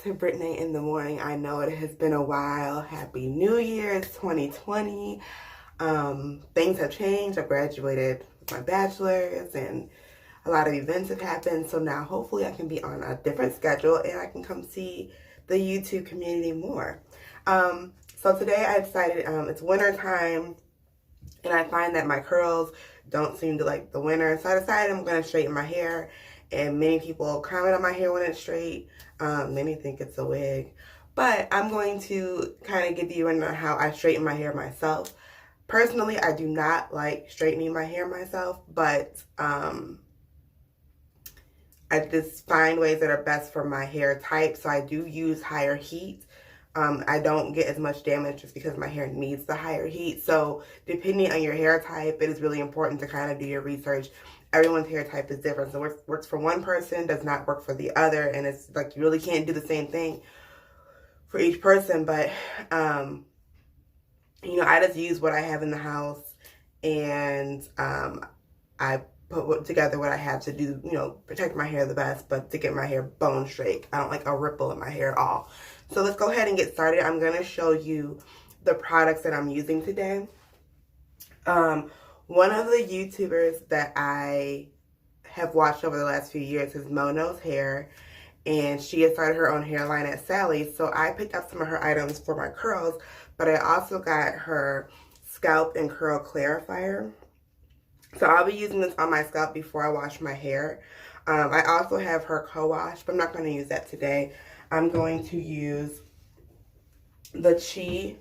back to Brittany in the Morning. I know it has been a while. Happy New Year, it's 2020. Things have changed. I graduated with my bachelor's and a lot of events have happened. So now hopefully I can be on a different schedule and I can come see the YouTube community more. So today I decided it's winter time and I find that my curls don't seem to like the winter. So I decided I'm going to straighten my hair. And many people comment on my hair when it's straight. Many think it's a wig. But I'm going to kind of give you into how I straighten my hair myself. Personally, I do not like straightening my hair myself, but I just find ways that are best for my hair type. So I do use higher heat. I don't get as much damage just because my hair needs the higher heat. So depending on your hair type, it is really important to kind of do your research. Everyone's hair type is different. So what works for one person does not work for the other. And it's like you really can't do the same thing for each person. But, you know, I just use what I have in the house and I put together what I have to do, you know, protect my hair the best, but to get my hair bone straight. I don't like a ripple in my hair at all. So let's go ahead and get started. I'm going to show you the products that I'm using today. One of the YouTubers that I have watched over the last few years is MoKnows Hair, and she has started her own hairline at Sally's. So I picked up some of her items for my curls, but I also got her scalp and curl clarifier. So I'll be using this on my scalp before I wash my hair. I also have her co-wash, but I'm not going to use that today. I'm going to use the Chi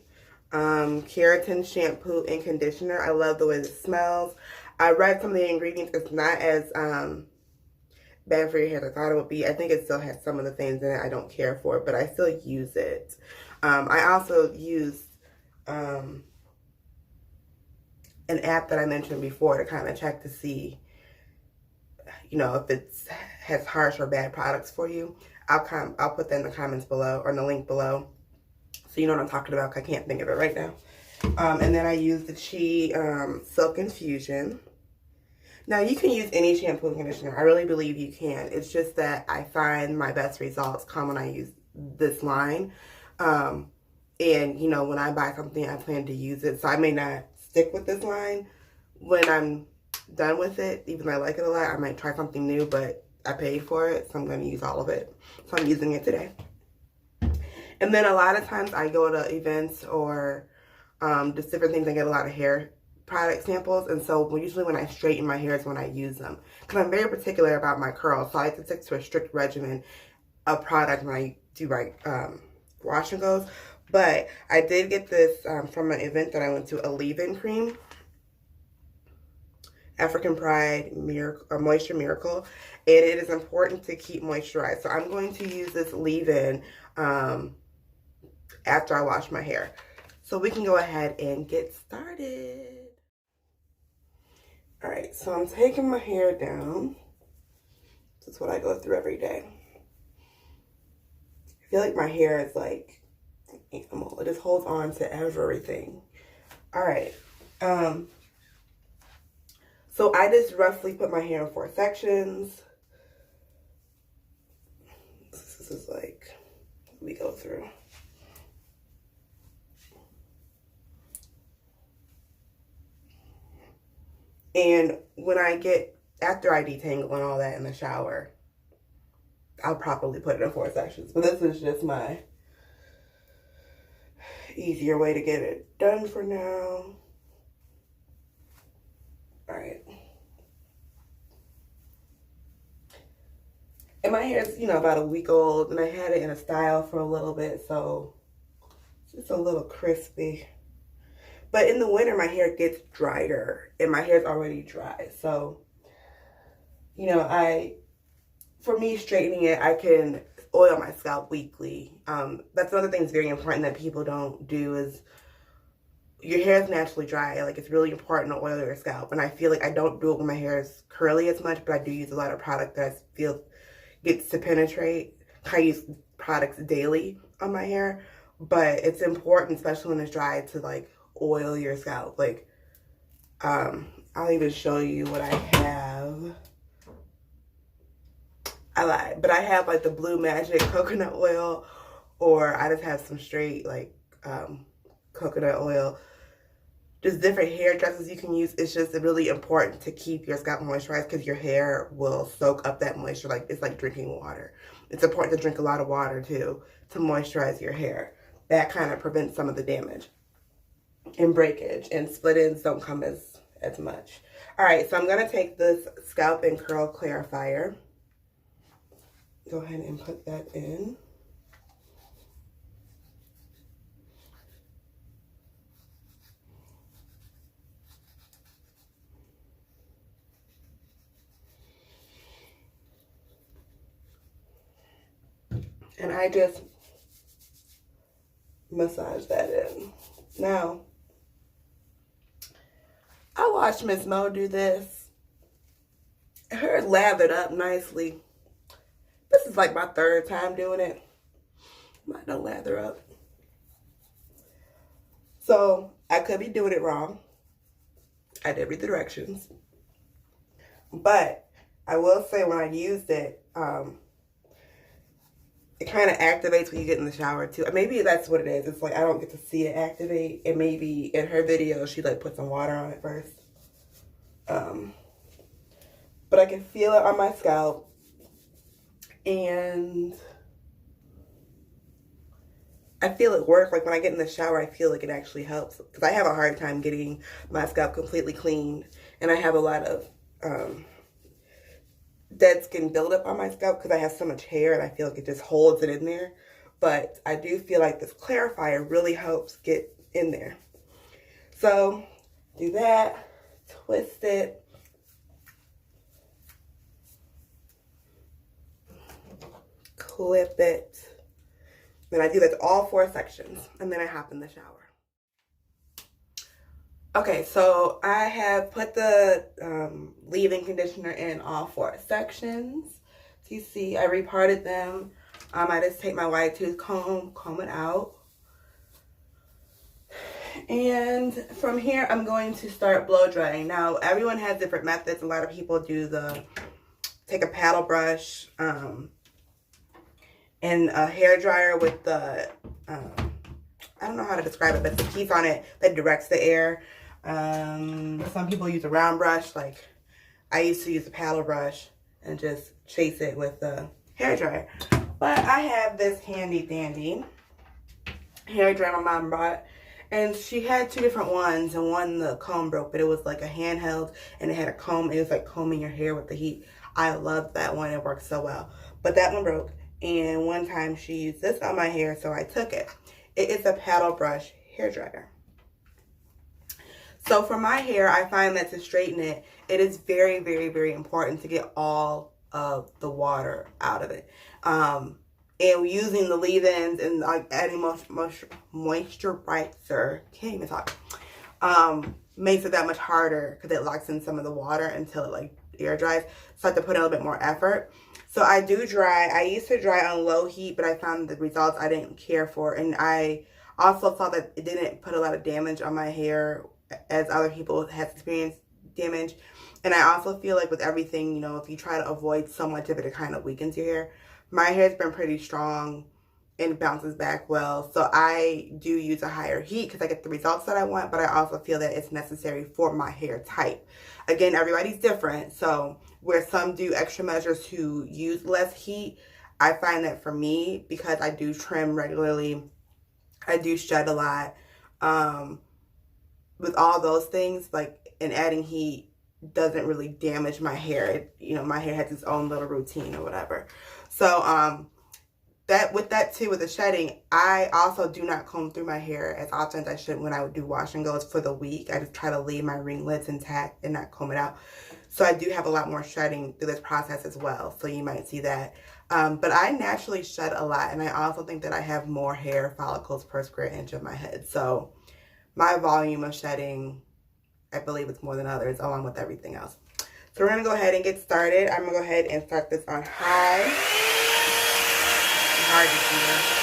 keratin shampoo and conditioner. I love the way it smells. I read some of the ingredients. It's not as bad for your hair as I thought it would be. I think it still has some of the things in it I don't care for, but I still use it. I also use an app that I mentioned before to kind of check to see, you know, if it has harsh or bad products for you. I'll put that in the comments below or in the link below, so you know what I'm talking about. I can't think of it right now. And then I use the Chi Silk Infusion. Now you can use any shampoo and conditioner. I really believe you can. It's just that I find my best results come when I use this line. And you know, when I buy something, I plan to use it. So I may not stick with this line when I'm done with it. Even though I like it a lot, I might try something new, but I paid for it, so I'm going to use all of it. So I'm using it today. And then a lot of times I go to events or just different things. I get a lot of hair product samples. And so usually when I straighten my hair is when I use them. Because I'm very particular about my curls. So I like to stick to a strict regimen of product when I do my wash and goes. But I did get this from an event that I went to, a leave-in cream. African Pride Moisture Miracle, and it is important to keep moisturized. So I'm going to use this leave-in after I wash my hair. So we can go ahead and get started. All right, so I'm taking my hair down. This is what I go through every day. I feel like my hair is like an animal. It just holds on to everything. All right. So I just roughly put my hair in 4 sections. This is like, we go through. And when I get, after I detangle and all that in the shower, I'll properly put it in 4 sections. But this is just my easier way to get it done for now. All right. And my hair is, you know, about a week old, and I had it in a style for a little bit, so it's just a little crispy. But in the winter, my hair gets drier, and my hair is already dry. So, you know, for me, straightening it, I can oil my scalp weekly. That's another thing that's very important that people don't do is, your hair is naturally dry. Like, it's really important to oil your scalp. And I feel like I don't do it when my hair is curly as much, but I do use a lot of product that I feel gets to penetrate. I use products daily on my hair, but it's important, especially when it's dry, to like oil your scalp. Like, I'll even show you what I have. I lied. But I have like the Blue Magic coconut oil, or I just have some straight like coconut oil. Just different hair dresses you can use. It's just really important to keep your scalp moisturized because your hair will soak up that moisture. Like it's like drinking water. It's important to drink a lot of water too to moisturize your hair. That kind of prevents some of the damage and breakage, and split ends don't come as much. All right, so I'm gonna take this scalp and curl clarifier. Go ahead and put that in. And I just massage that in. Now, I watched Miss Mo do this. Her lathered up nicely. This is like my third time doing it. Mine don't lather up. So, I could be doing it wrong. I did read the directions. But, I will say when I used it, it kind of activates when you get in the shower too. Maybe that's what it is. It's like I don't get to see it activate. And maybe in her video, she like put some water on it first. But I can feel it on my scalp. And I feel it work. Like when I get in the shower, I feel like it actually helps. Because I have a hard time getting my scalp completely clean. And I have a lot of dead skin buildup on my scalp because I have so much hair and I feel like it just holds it in there. But I do feel like this clarifier really helps get in there. So do that, twist it, clip it. Then I do that to all 4 sections, and then I hop in the shower. Okay, so I have put the leave-in conditioner in all 4 sections. So you see, I reparted them. I just take my wide tooth comb it out. And from here, I'm going to start blow drying. Now, everyone has different methods. A lot of people do take a paddle brush and a hair dryer with the, I don't know how to describe it, but the piece on it that directs the air. Some people use a round brush, like I used to use a paddle brush and just chase it with the hair dryer. But I have this handy dandy hair dryer my mom bought, and she had 2 different ones, and one the comb broke, but it was like a handheld and it had a comb. It was like combing your hair with the heat. I loved that one. It worked so well. But that one broke, and one time she used this on my hair, so I took it. It is a paddle brush hair dryer. So for my hair, I find that to straighten it, it is very, very, very important to get all of the water out of it. And using the leave-ins and like adding moisturizer, can't even talk, makes it that much harder because it locks in some of the water until it like air dries. So I have to put in a little bit more effort. So I do dry. I used to dry on low heat, but I found the results I didn't care for. And I also saw that it didn't put a lot of damage on my hair as other people have experienced damage. And I also feel like with everything, you know, if you try to avoid so much of it, it kind of weakens your hair. My hair's been pretty strong and bounces back well. So I do use a higher heat because I get the results that I want, but I also feel that it's necessary for my hair type. Again, everybody's different. So where some do extra measures to use less heat, I find that for me, because I do trim regularly, I do shed a lot, with all those things, like, and adding heat doesn't really damage my hair. It, you know, my hair has its own little routine or whatever. So, with that too, with the shedding, I also do not comb through my hair as often as I should when I would do wash and goes for the week. I just try to leave my ringlets intact and not comb it out. So I do have a lot more shedding through this process as well. So you might see that. But I naturally shed a lot, and I also think that I have more hair follicles per square inch of my head. So my volume of shedding, I believe it's more than others, along with everything else. So we're going to go ahead and get started. I'm going to go ahead and start this on high. Hard to see.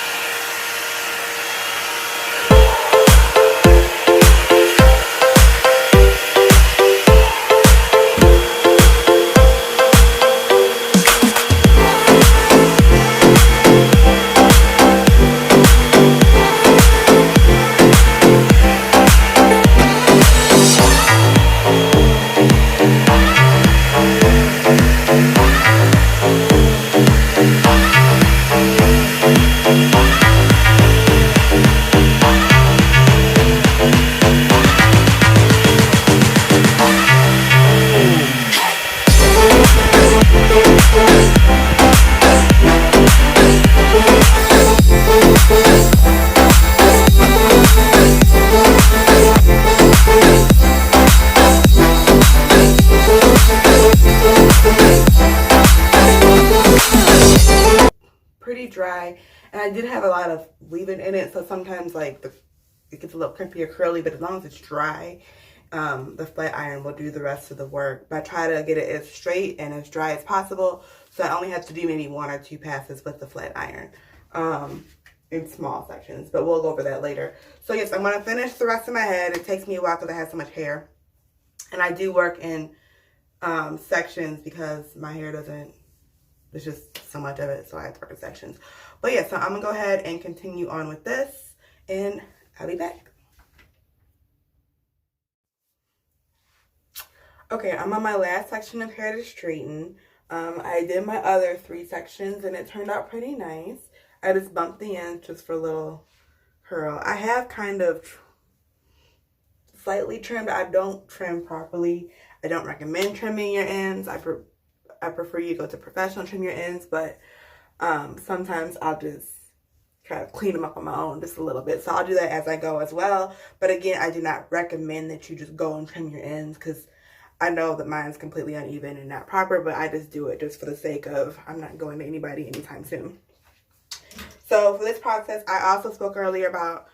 dry. And I did have a lot of leave-in in it, so sometimes like it gets a little crimpy or curly, but as long as it's dry, the flat iron will do the rest of the work. But I try to get it as straight and as dry as possible, so I only have to do maybe 1 or 2 passes with the flat iron in small sections, but we'll go over that later. So yes, I'm going to finish the rest of my head. It takes me a while because I have so much hair, and I do work in sections because my hair doesn't, there's just so much of it, so I have to work in sections. But yeah, so I'm going to go ahead and continue on with this, and I'll be back. Okay, I'm on my last section of hair to straighten. I did my other 3 sections and it turned out pretty nice. I just bumped the ends just for a little curl. I have kind of slightly trimmed. I don't trim properly. I don't recommend trimming your ends. I prefer you go to professional trim your ends, but sometimes I'll just try to clean them up on my own just a little bit. So I'll do that as I go as well. But again, I do not recommend that you just go and trim your ends, because I know that mine's completely uneven and not proper, but I just do it just for the sake of, I'm not going to anybody anytime soon. So for this process, I also spoke earlier about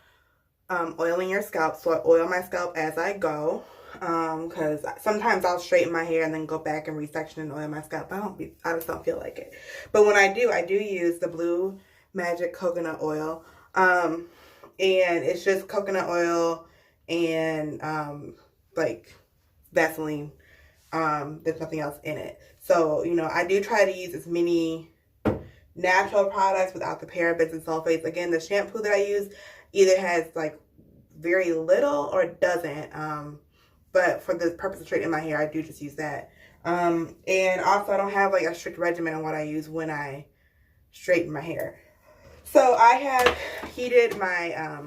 oiling your scalp. So I oil my scalp as I go, because sometimes I'll straighten my hair and then go back and resection and oil my scalp. I just don't feel like it. But when I do use the Blue Magic coconut oil, and it's just coconut oil and like Vaseline. There's nothing else in it. So, you know, I do try to use as many natural products without the parabens and sulfates. Again, the shampoo that I use either has like very little or doesn't. But for the purpose of straightening my hair, I do just use that. And also I don't have like a strict regimen on what I use when I straighten my hair. So I have heated my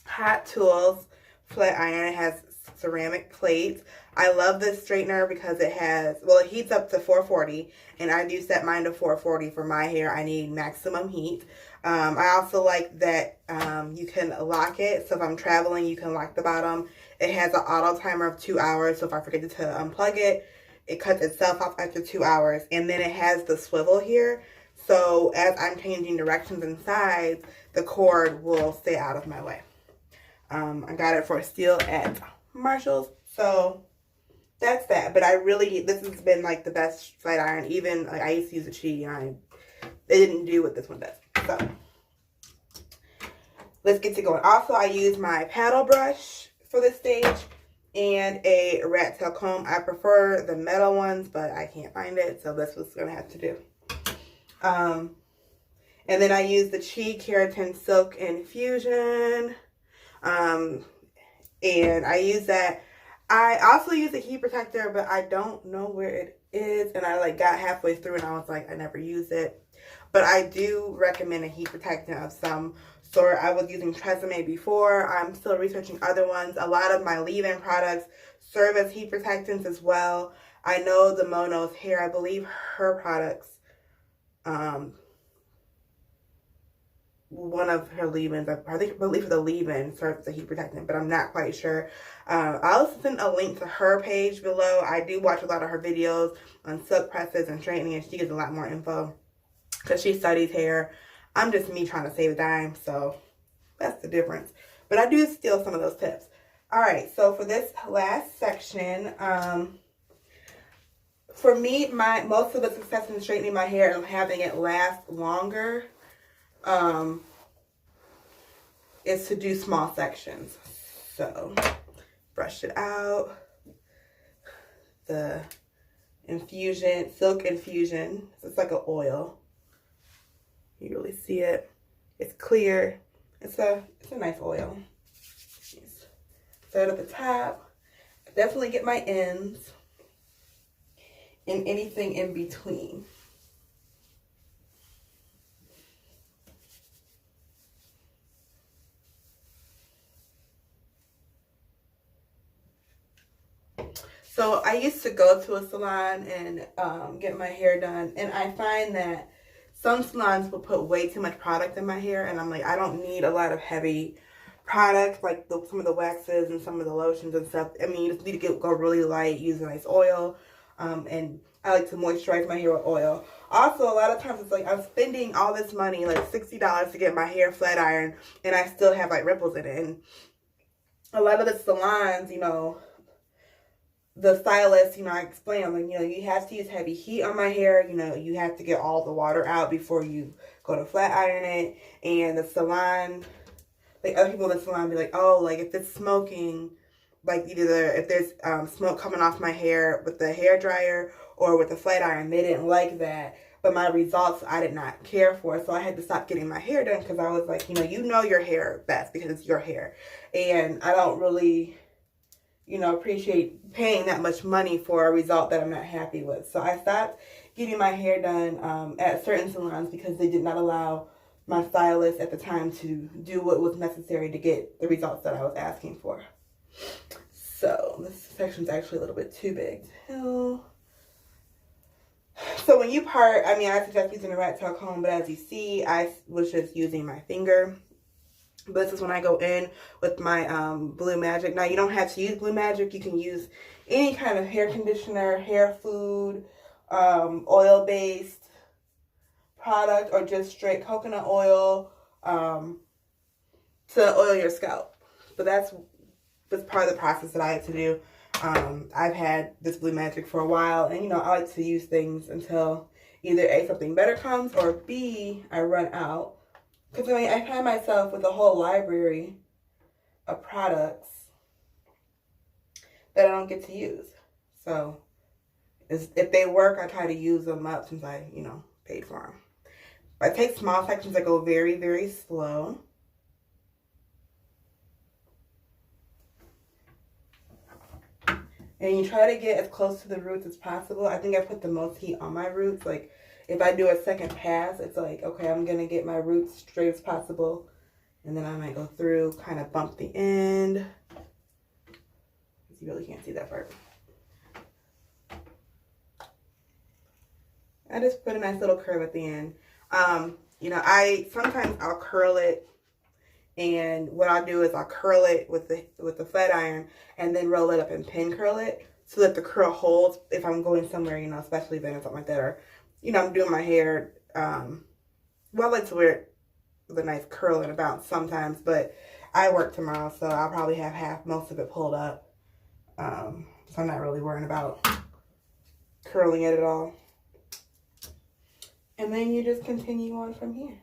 Hot Tools flat iron. It has ceramic plates. I love this straightener because it has, well, it heats up to 440, and I do set mine to 440 for my hair. I need maximum heat. I also like that you can lock it, so if I'm traveling, you can lock the bottom. It has an auto timer of 2 hours, so if I forget to unplug it, it cuts itself off after 2 hours. And then it has the swivel here, so as I'm changing directions and sides, the cord will stay out of my way. I got it for a steal at Marshall's, so that's that. But I really, this has been like the best flat iron. Even like I used to use a Chi, and they didn't do what this one does. So let's get to going. Also, I use my paddle brush for this stage and a rat tail comb. I prefer the metal ones, but I can't find it, so that's what's gonna have to do. And then I use the Chi Keratin Silk Infusion. And I use that. I also use a heat protector, but I don't know where it is. And I like got halfway through and I was like, I never use it. But I do recommend a heat protectant of some sort. I was using Tresemme before. I'm still researching other ones. A lot of my leave-in products serve as heat protectants as well. I know the MoKnows Hair, I believe her products, one of her leave-ins, I believe the leave-in serves as a heat protectant, but I'm not quite sure. I'll send a link to her page below. I do watch a lot of her videos on silk presses and straightening, and she gives a lot more info because she studies hair. I'm just me trying to save a dime, so that's the difference. But I do steal some of those tips. All right, so for this last section, for me, most of the success in straightening my hair and having it last longer is to do small sections. So brush it out. The infusion, silk infusion, it's like an oil. You really see it. It's clear. It's a nice oil. Start at the top. Definitely get my ends and anything in between. So I used to go to a salon and get my hair done, and I find that some salons will put way too much product in my hair, and I'm like, I don't need a lot of heavy product like some of the waxes and some of the lotions and stuff. I mean, you just need to go really light, use a nice oil. And I like to moisturize my hair with oil. Also, a lot of times it's like I'm spending all this money, like $60 to get my hair flat ironed, and I still have like ripples in it. And a lot of the salons, you know, the stylist, you know, I explain, I'm like, you know, you have to use heavy heat on my hair. You know, you have to get all the water out before you go to flat iron it. And the salon, like other people in the salon be like, oh, like if it's smoking, like either if there's smoke coming off my hair with the hair dryer or with the flat iron, they didn't like that. But my results, I did not care for. So I had to stop getting my hair done because I was like, you know your hair best because it's your hair. And I don't really, appreciate paying that much money for a result that I'm not happy with. So I stopped getting my hair done at certain salons because they did not allow my stylist at the time to do what was necessary to get the results that I was asking for. So this section's actually a little bit too big too. So when you part, I suggest using a rat tail comb, but as you see, I was just using my finger. But this is when I go in with my Blue Magic. Now, you don't have to use Blue Magic. You can use any kind of hair conditioner, hair food, oil-based product, or just straight coconut oil to oil your scalp. But that's part of the process that I had to do. I've had this Blue Magic for a while, and I like to use things until either A, something better comes, or B, I run out. Because I find myself with a whole library of products that I don't get to use. So if they work, I try to use them up since I, paid for them. I take small sections that go very, very slow. And you try to get as close to the roots as possible. I think I put the most heat on my roots. Like, if I do a second pass, it's like, okay, I'm going to get my roots straight as possible. And then I might go through, kind of bump the end. You really can't see that part. I just put a nice little curve at the end. Sometimes I'll curl it. And what I'll do is I'll curl it with the flat iron and then roll it up and pin curl it so that the curl holds if I'm going somewhere, especially event or something like that. Or, I'm doing my hair. I like to wear it with a nice curl and a bounce sometimes, but I work tomorrow, so I'll probably have most of it pulled up. So I'm not really worrying about curling it at all. And then you just continue on from here.